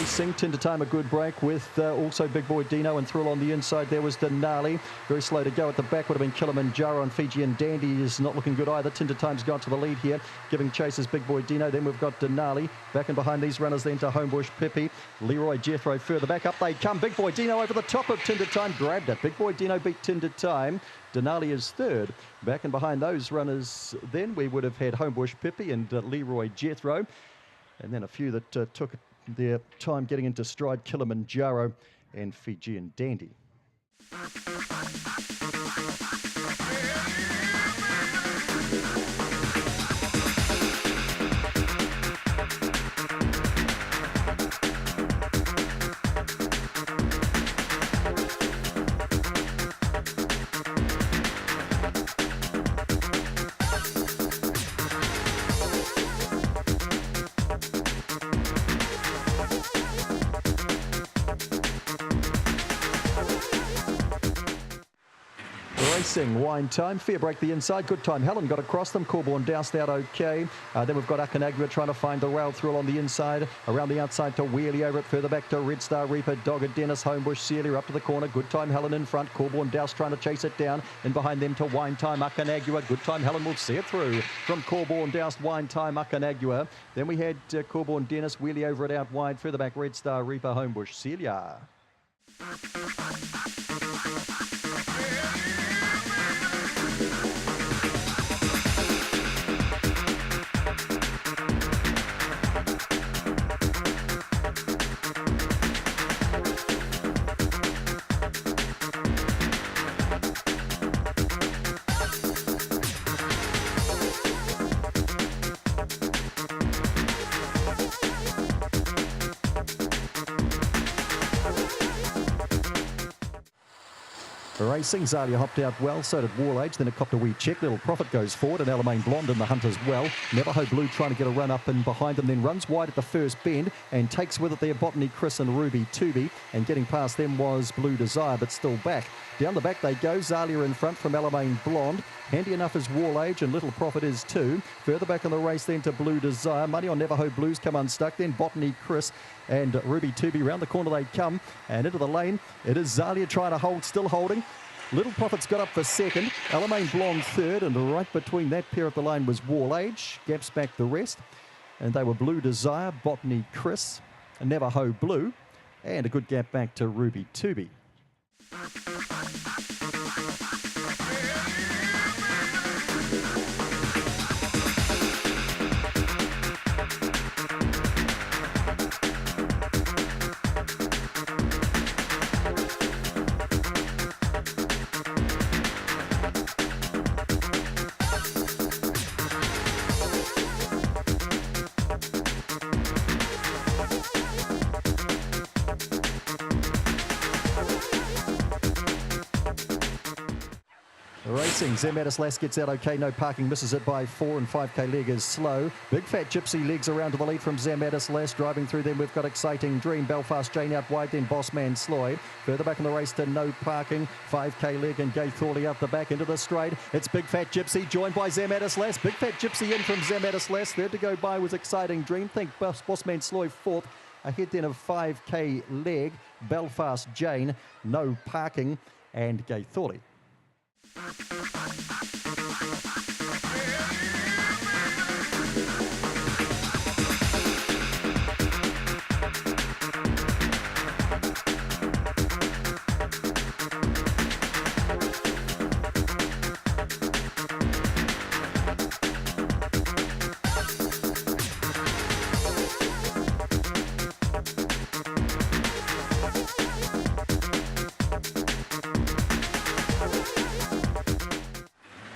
Racing. Tinder Time a good break with also Big Boy Dino, and through on the inside there was Denali. Very slow to go at the back would have been Kilimanjaro, and Fijian Dandy is not looking good either. Tinder Time's got to the lead here, giving chase as Big Boy Dino. Then we've got Denali. Back and behind these runners then to Homebush Pippi. Leroy Jethro further back. Up they come. Big Boy Dino over the top of Tinder Time. Grabbed it. Big Boy Dino beat Tinder Time. Denali is third. Back and behind those runners then we would have had Homebush Pippi and Leroy Jethro. And then a few that took their time getting into stride, Kilimanjaro and Fijian Dandy. Racing, Wine Time, Fair Break the inside, Good Time Helen got across them, Corborn doused out okay. Then we've got Akanagua trying to find the rail through on the inside, around the outside to Wheelie over it, further back to Red Star Reaper, Dogger Dennis, Homebush Celia up to the corner, Good Time Helen in front, Corborn doused trying to chase it down, and behind them to Wine Time, Akanagua, Good Time Helen will see it through from Corborn doused, Wine Time, Akanagua. Then we had Corborn Dennis, Wheelie over it out wide, further back Red Star Reaper, Homebush Celia. Racing, Zalia hopped out well, so did Warlage, then it copped a wee check. Little Profit goes forward, and Alamein Blonde in the hunt as well. Navajo Blue trying to get a run up and behind them, then runs wide at the first bend and takes with it there Botany Chris and Ruby Tubi, and getting past them was Blue Desire, but still back. Down the back they go, Zalia in front from Alamein Blonde. Handy enough is Warlage, and Little Profit is too. Further back in the race then to Blue Desire. Money on Navajo Blues come unstuck, then Botany Chris and Ruby Tubi. Round the corner they come, and into the lane. It is Zalia trying to hold, still holding. Little Profit's got up for second, Alamein Blonde third, and right between that pair at the line was Warlage. Gaps back the rest, and they were Blue Desire, Botany Chris, Navajo Blue, and a good gap back to Ruby Tubi. Racing, Zematis Lass gets out okay, no parking, misses it by 4, and 5k leg is slow. Big Fat Gypsy legs around to the lead from Zematis Lass. Driving through them, we've got Exciting Dream, Belfast Jane out wide, then Bossman Sloyd. Further back in the race to no parking, 5k leg and Gay Thorley out the back into the straight. It's Big Fat Gypsy joined by Zematis Lass. Big Fat Gypsy in from Zematis Lass. Third to go by was Exciting Dream. Think Bossman Sloyd fourth. Ahead then of 5k leg, Belfast Jane, no parking, and Gay Thorley.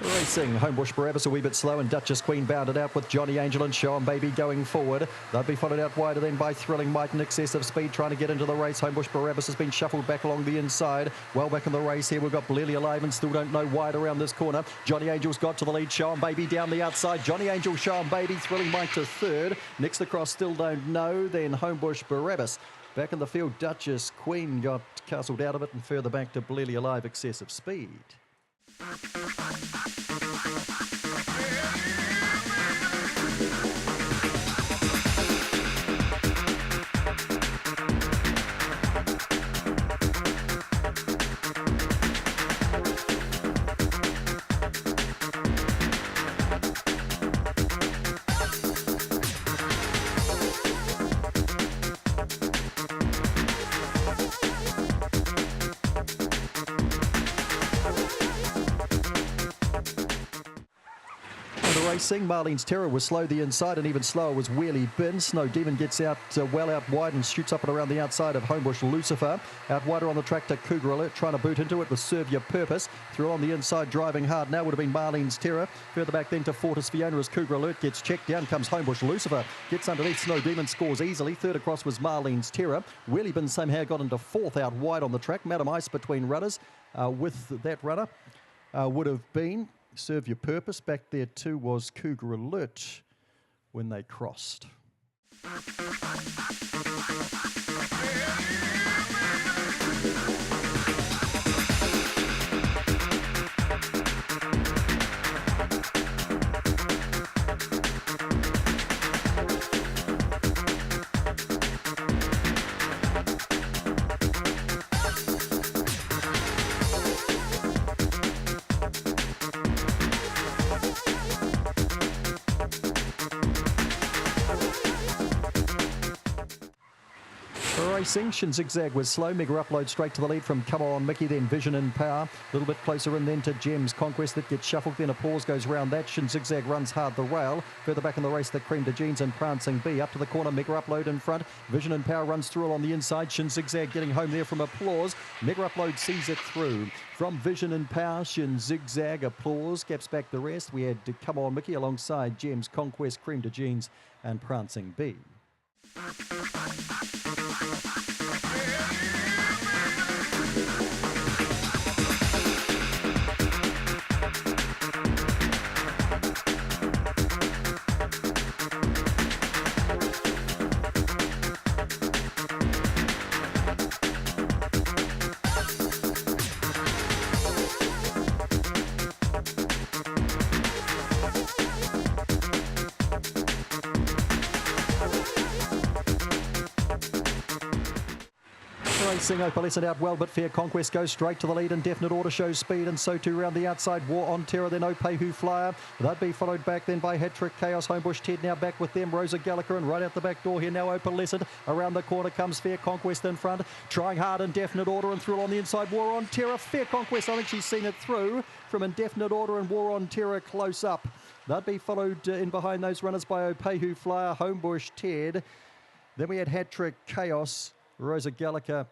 Racing, Homebush Barabbas a wee bit slow, and Duchess Queen bounded out with Johnny Angel and Show 'em Baby going forward. They'll be followed out wider then by Thrilling Might and Excessive Speed trying to get into the race. Homebush Barabbas has been shuffled back along the inside. Well back in the race here, we've got Blely Alive and still don't know wide around this corner. Johnny Angel's got to the lead, Show 'em Baby down the outside. Johnny Angel, Show 'em Baby, Thrilling Might to third. Next across, still don't know, then Homebush Barabbas. Back in the field, Duchess Queen got castled out of it, and further back to Blely Alive, Excessive Speed. Racing. Marlene's Terror was slow the inside, and even slower was Wheelie Bin. Snow Demon gets out well out wide and shoots up and around the outside of Homebush Lucifer. Out wider on the track to Cougar Alert, trying to boot into it with Serve Your Purpose. Through on the inside, driving hard now would have been Marlene's Terror. Further back then to Fortis Fiona as Cougar Alert gets checked. Down comes Homebush Lucifer. Gets underneath, Snow Demon scores easily. Third across was Marlene's Terror. Wheelie Bin somehow got into fourth out wide on the track. Madam Ice between runners. With that runner would have been Serve Your Purpose. Back there too was Cougar Alert when they crossed. Racing, Shin Zigzag was slow. Mega Upload straight to the lead from Come On Mickey, then Vision and Power. A little bit closer in then to Gems Conquest that gets shuffled. Then applause goes round that. Shin Zigzag runs hard the rail. Further back in the race, the Cream de Jeans and Prancing B. Up to the corner, Mega Upload in front. Vision and Power runs through on the inside. Shin Zigzag getting home there from applause. Mega Upload sees it through. From Vision and Power, Shin Zigzag, applause. Gaps back the rest. We had Come On Mickey alongside Gems Conquest, Cream de Jeans and Prancing B. Racing Opalescent out well, but Fair Conquest goes straight to the lead, and Definite Order shows speed, and so too round the outside. War on Terror, then Opehu Flyer. They'd be followed back then by Hat-Trick Chaos. Homebush Ted now back with them. Rosa Gallagher, and right out the back door here now Opalescent. Around the corner comes Fair Conquest in front. Trying hard, Indefinite Order, and through on the inside. War on Terror. Fair Conquest, I think she's seen it through from Indefinite Order, and War on Terror close up. They'd be followed in behind those runners by Opehu Flyer, Homebush Ted. Then we had Hat-Trick Chaos, Rosa Gallagher,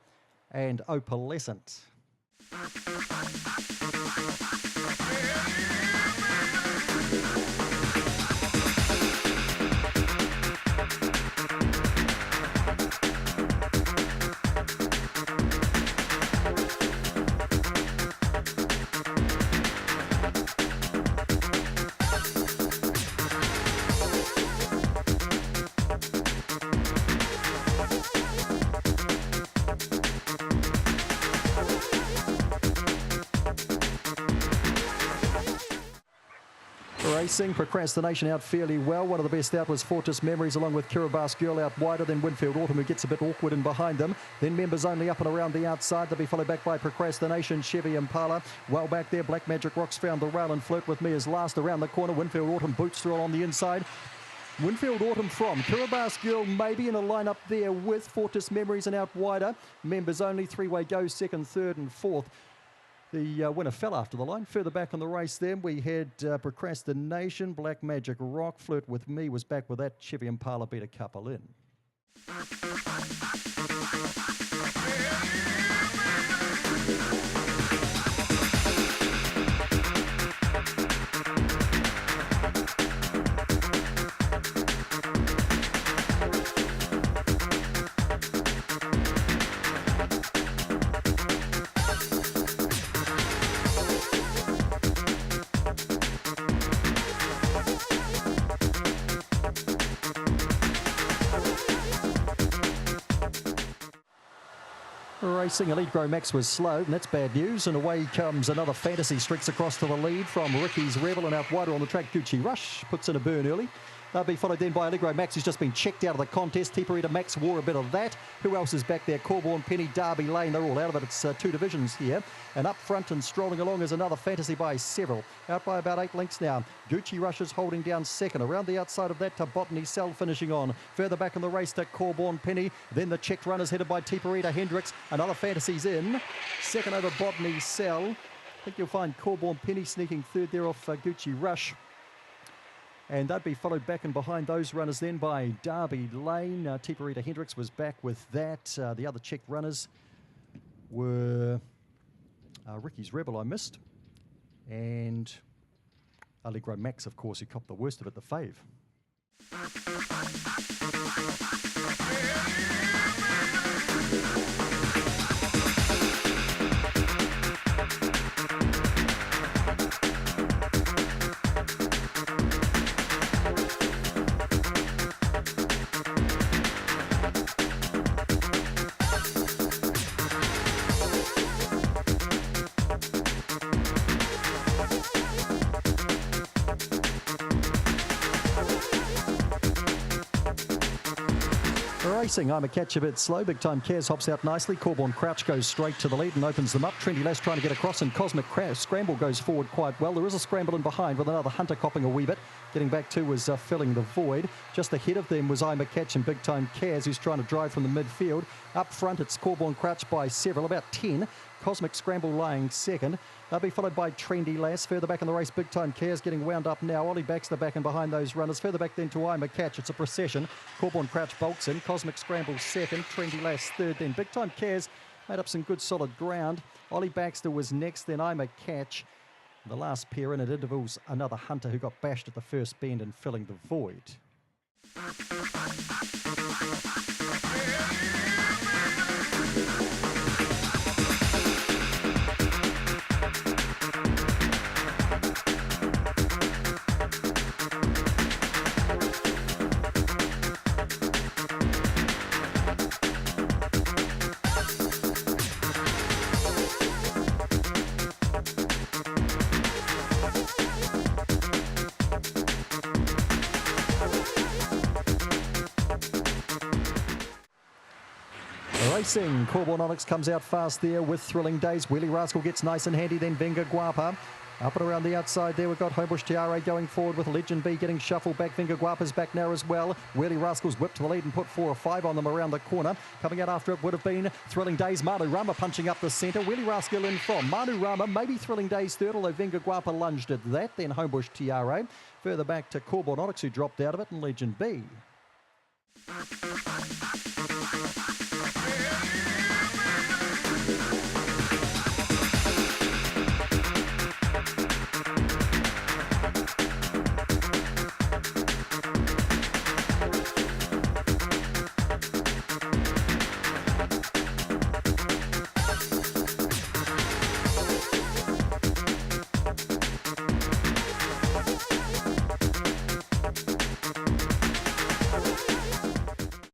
and Opalescent. Racing, Procrastination out fairly well. One of the best out was Fortis Memories, along with Kiribati Girl out wider. Then Winfield Autumn, who gets a bit awkward in behind them. Then Members Only up and around the outside. They'll be followed back by Procrastination, Chevy Impala. Well back there, Black Magic Rocks found the rail, and Flirt With Me is last around the corner. Winfield Autumn boots through on the inside. Winfield Autumn from Kiribati Girl maybe in a lineup there with Fortis Memories and out wider. Members Only, three-way goes, second, third and fourth. The winner fell after the line. Further back on the race then, we had Procrastination, Black Magic Rock, Flirt With Me was back with that. Chevy Impala beat a couple in. Racing, Elite Grow Max was slow, and that's bad news. And away comes another Fantasy, streaks across to the lead from Ricky's Rebel, and out wider on the track, Gucci Rush puts in a burn early. They'll be followed then by Allegro Max, who's just been checked out of the contest. Tiparita Max wore a bit of that. Who else is back there? Corborn, Penny, Derby Lane, they're all out of it. It's two divisions here. And up front and strolling along is another Fantasy by several. Out by about 8 lengths now. Gucci Rush is holding down second. Around the outside of that to Botany Cell finishing on. Further back in the race to Corborn, Penny. Then the checked runners headed by Tiparita Hendricks. Another Fantasy's in. Second over Botany Cell. I think you'll find Corborn, Penny sneaking third there off Gucci Rush. And they'd be followed back and behind those runners then by Derby Lane. Tiparita Hendricks was back with that. The other checked runners were Ricky's Rebel, I missed. And Allegro Max, of course, who copped the worst of it, the fave. Racing, I'm a catch a bit slow. Big Time Cares hops out nicely. Corborn Crouch goes straight to the lead and opens them up. Trendy Lass trying to get across, and Cosmic Scramble goes forward quite well. There is a scramble in behind with another Hunter copping a wee bit. Getting back to was filling the void. Just ahead of them was I'm a Catch and Big Time Cares, who's trying to drive from the midfield. Up front, it's Corborn Crouch by several, about 10. Cosmic Scramble lying second. They'll be followed by Trendy Lass. Further back in the race, Big Time Cares getting wound up now. Ollie Baxter back and behind those runners. Further back then to I'm a Catch. It's a procession. Corborn Crouch bolts in. Cosmic Scramble second. Trendy Lass third. Then Big Time Cares made up some good solid ground. Ollie Baxter was next. Then I'm a Catch. The last pair in at intervals, another Hunter who got bashed at the first bend and filling the void. Racing, Corborn Onyx comes out fast there with Thrilling Days. Wheelie Rascal gets nice and handy, then Venga Guapa. Up and around the outside there, we've got Homebush Tiare going forward with Legend B getting shuffled back. Venga Guapa's back now as well. Wheelie Rascals whipped to the lead and put 4 or 5 on them around the corner. Coming out after it would have been Thrilling Days. Manu Rama punching up the centre. Wheelie Rascal in from Manu Rama, maybe Thrilling Days third, although Venga Guapa lunged at that. Then Homebush Tiare. Further back to Corborn Onyx, who dropped out of it, and Legend B.